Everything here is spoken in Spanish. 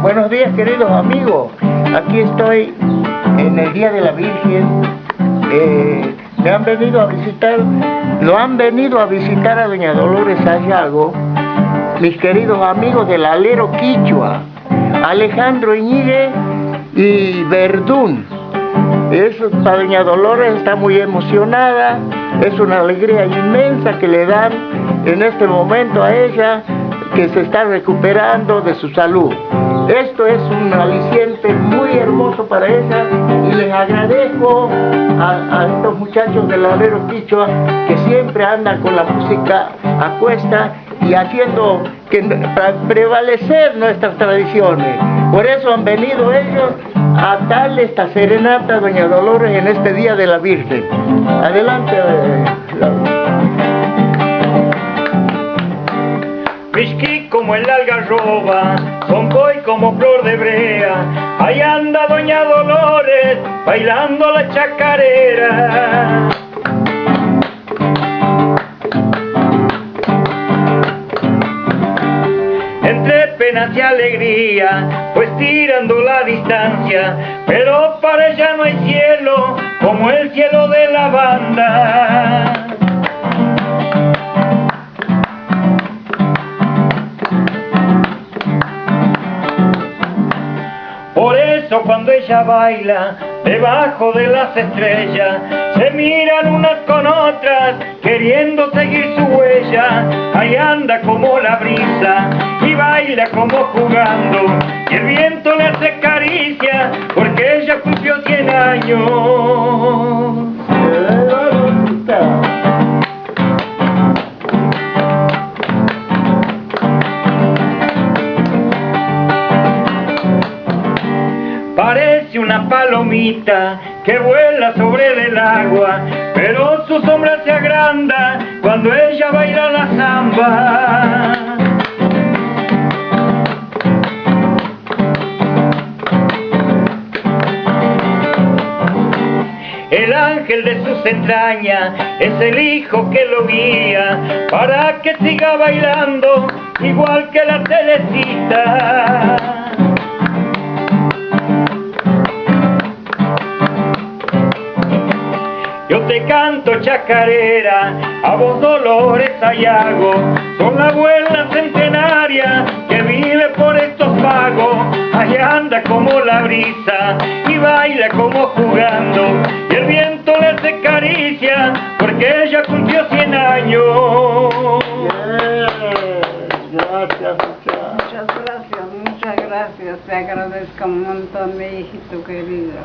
Buenos días, queridos amigos. Aquí estoy en el Día de la Virgen. Me han venido a visitar, lo han venido a visitar a doña Dolores Sayago, mis queridos amigos del alero quichua, Alejandro Iñiguez y Verdún. Eso, para doña Dolores está muy emocionada, es una alegría inmensa que le dan en este momento a ella, que se está recuperando de su salud. Esto es un aliciente muy hermoso para ella y les agradezco a estos muchachos del alero quichua que siempre andan con la música a cuesta y haciendo para prevalecer nuestras tradiciones. Por eso han venido ellos a darle esta serenata a doña Dolores en este Día de la Virgen. Adelante, Whisky como el algarroba, soncoy como flor de brea, ahí anda doña Dolores bailando la chacarera. Entre penas y alegría, pues tirando la distancia, pero para ella no hay cielo como el cielo de la banda. Por eso cuando ella baila debajo de las estrellas, se miran unas con otras queriendo seguir su huella. Ahí anda como la brisa y baila como jugando, y el viento le hace caricia porque ella cumplió 100 años. Parece una palomita que vuela sobre el agua, pero su sombra se agranda cuando ella baila la samba. El ángel de sus entrañas es el hijo que lo guía para que siga bailando igual que la Teresita. Yo te canto chacarera, a vos Dolores Sayago, son la abuela centenaria que vive por estos pagos. Allá anda como la brisa y baila como jugando, y el viento le hace caricia porque ella cumplió 100 años. Gracias, Muchas gracias, te agradezco un montón, mi hijito querido.